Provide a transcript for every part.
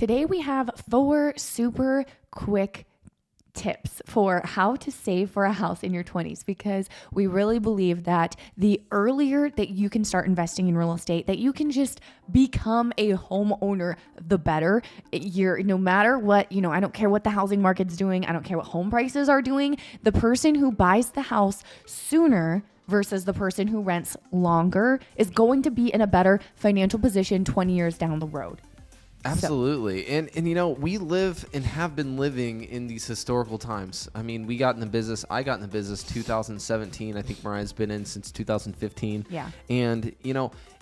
Today we have 4 super quick tips for how to save for a house in your 20s, because we really believe that the earlier that you can start investing in real estate, that you can just become a homeowner, the better. No matter what, I don't care what the housing market's doing. I don't care what home prices are doing. The person who buys the house sooner versus the person who rents longer is going to be in a better financial position 20 years down the road. Absolutely. And we live and have been living in these historical times. I mean, I got in the business 2017. I think Mariah's been in since 2015. Yeah. And,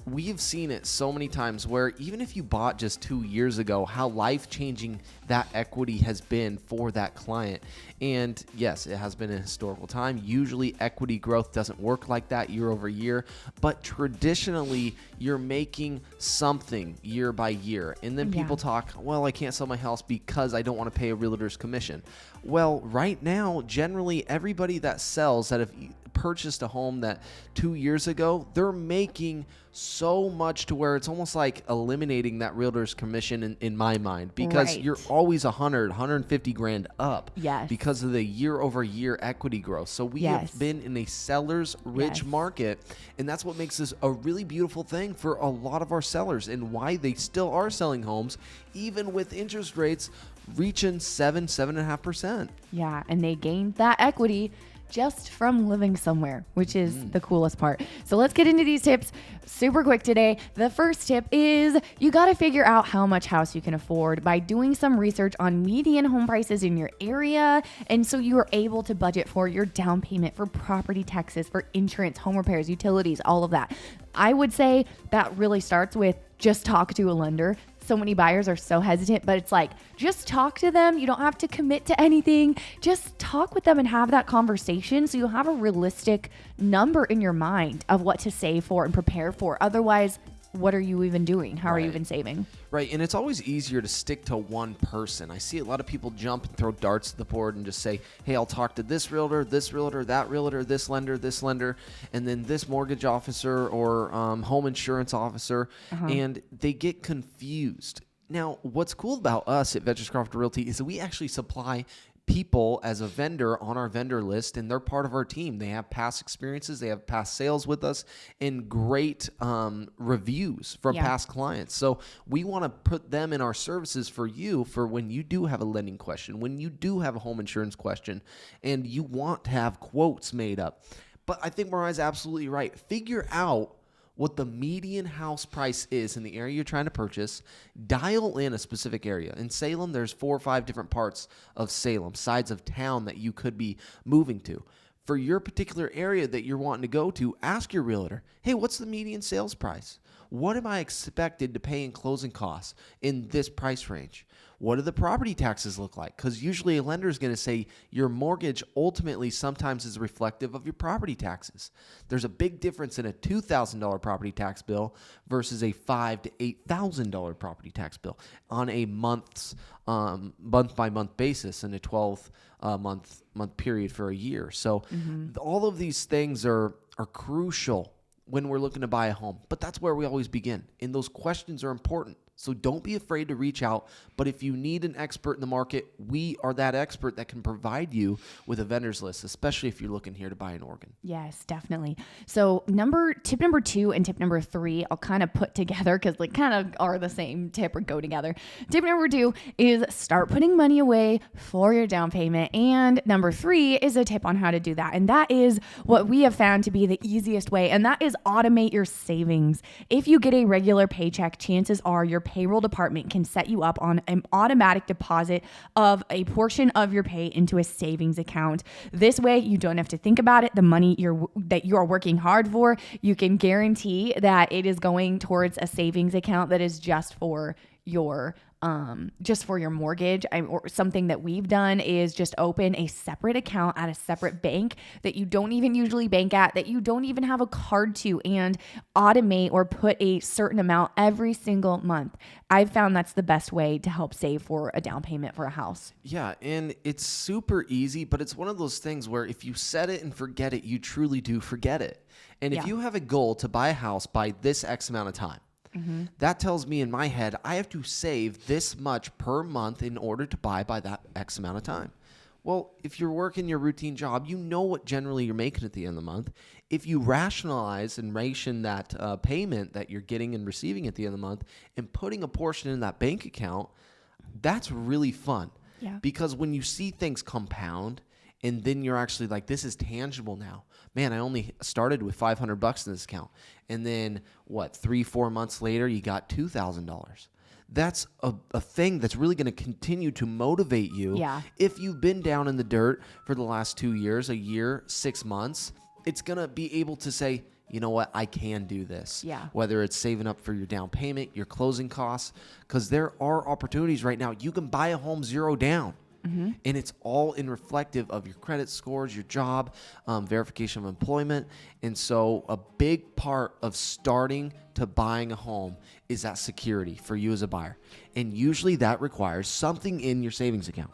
we've seen it so many times where even if you bought just 2 years ago, how life-changing that equity has been for that client. And yes, it has been a historical time. Usually equity growth doesn't work like that year over year, but traditionally you're making something year by year. And then people talk, well, I can't sell my house because I don't want to pay a realtor's commission. Well, right now, generally everybody that sells that have purchased a home that 2 years ago, they're making so much to where it's almost like eliminating that realtor's commission in my mind, because you're always 150 grand up because of the year over year equity growth. So we have been in a seller's rich market, and that's what makes this a really beautiful thing for a lot of our sellers, and why they still are selling homes even with interest rates reaching 7.5%. Yeah, and they gained that equity just from living somewhere, which is the coolest part. So let's get into these tips super quick today. The first tip is you got to figure out how much house you can afford by doing some research on median home prices in your area. And so you are able to budget for your down payment, for property taxes, for insurance, home repairs, utilities, all of that. I would say that really starts with just talk to a lender. So many buyers are so hesitant, but it's like, just talk to them. You don't have to commit to anything. Just talk with them and have that conversation so you'll have a realistic number in your mind of what to save for and prepare for. Otherwise, what are you even doing? How are you even saving? Right. And it's always easier to stick to one person. I see a lot of people jump and throw darts at the board and just say, hey, I'll talk to this realtor, that realtor, this lender, and then this mortgage officer or home insurance officer. And they get confused. Now, what's cool about us at Vettrus Crawford Realty is that we actually supply people as a vendor on our vendor list, and they're part of our team. They have past experiences, they have past sales with us, and great reviews from past clients. So we want to put them in our services for you for when you do have a lending question, when you do have a home insurance question, and you want to have quotes made up. But I think Mariah's absolutely right. Figure out what the median house price is in the area you're trying to purchase. Dial in a specific area. In Salem, there's 4 or 5 different parts of Salem, sides of town that you could be moving to. For your particular area that you're wanting to go to, ask your realtor, hey, what's the median sales price? What am I expected to pay in closing costs in this price range? What do the property taxes look like? Because usually a lender is going to say your mortgage ultimately sometimes is reflective of your property taxes. There's a big difference in a $2,000 property tax bill versus a $5,000 to $8,000 property tax bill on a month by month basis in a 12 month period for a year. So all of these things are crucial when we're looking to buy a home. But that's where we always begin. And those questions are important. So don't be afraid to reach out. But if you need an expert in the market, we are that expert that can provide you with a vendor's list, especially if you're looking here to buy in Oregon. Yes, definitely. So tip number 2 and tip number 3, I'll kind of put together because they kind of are the same tip or go together. Tip number 2 is start putting money away for your down payment. And number 3 is a tip on how to do that. And that is what we have found to be the easiest way. And that is automate your savings. If you get a regular paycheck, chances are your payroll department can set you up on an automatic deposit of a portion of your pay into a savings account. This way, you don't have to think about it. The money that you are working hard for, you can guarantee that it is going towards a savings account that is just for your mortgage. Or something that we've done is just open a separate account at a separate bank that you don't even usually bank at, that you don't even have a card to, and automate or put a certain amount every single month. I've found that's the best way to help save for a down payment for a house. Yeah, and it's super easy, but it's one of those things where if you set it and forget it, you truly do forget it. And if you have a goal to buy a house by this X amount of time, That tells me in my head, I have to save this much per month in order to buy by that X amount of time. Well, if you're working your routine job, you know what generally you're making at the end of the month. If you rationalize and ration that payment that you're getting and receiving at the end of the month and putting a portion in that bank account, that's really fun. Yeah. Because when you see things compound and then you're actually like, this is tangible now. Man, I only started with $500 in this account. And then 3-4 months later, you got $2,000. That's a thing that's really going to continue to motivate you. Yeah. If you've been down in the dirt for the last 2 years, a year, 6 months, it's going to be able to say, you know what, I can do this. Yeah. Whether it's saving up for your down payment, your closing costs, because there are opportunities right now. You can buy a home 0 down. And it's all in reflective of your credit scores, your job, verification of employment. And so a big part of starting to buying a home is that security for you as a buyer. And usually that requires something in your savings account.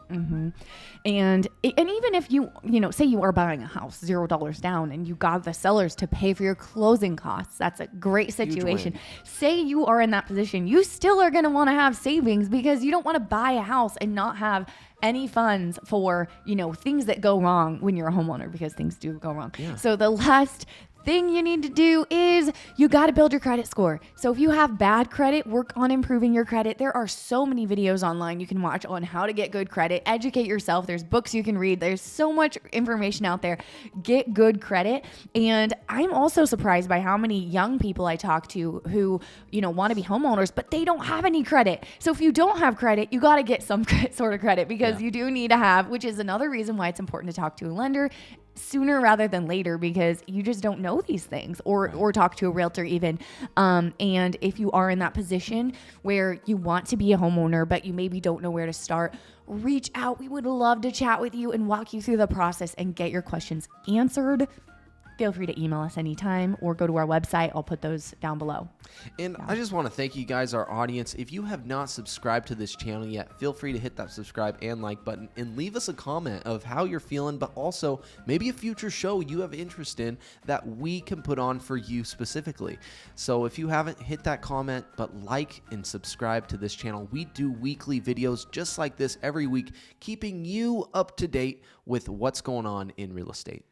And even if you say you are buying a house $0 down and you got the sellers to pay for your closing costs, that's a great situation. Say you are in that position, you still are going to want to have savings because you don't want to buy a house and not have any funds for, things that go wrong when you're a homeowner, because things do go wrong. Yeah. So the last thing you need to do is you got to build your credit score. So if you have bad credit, work on improving your credit. There are so many videos online you can watch on how to get good credit. Educate yourself. There's books you can read. There's so much information out there. Get good credit. And I'm also surprised by how many young people I talk to who, want to be homeowners, but they don't have any credit. So if you don't have credit, you got to get some sort of credit, because you do need to have, which is another reason why it's important to talk to a lender sooner rather than later, because you just don't know these things, or talk to a realtor even. And if you are in that position where you want to be a homeowner, but you maybe don't know where to start, reach out. We would love to chat with you and walk you through the process and get your questions answered. Feel free to email us anytime or go to our website. I'll put those down below. And I just want to thank you guys, our audience. If you have not subscribed to this channel yet, feel free to hit that subscribe and like button and leave us a comment of how you're feeling, but also maybe a future show you have interest in that we can put on for you specifically. So if you haven't, hit that comment, but like and subscribe to this channel. We do weekly videos just like this every week, keeping you up to date with what's going on in real estate.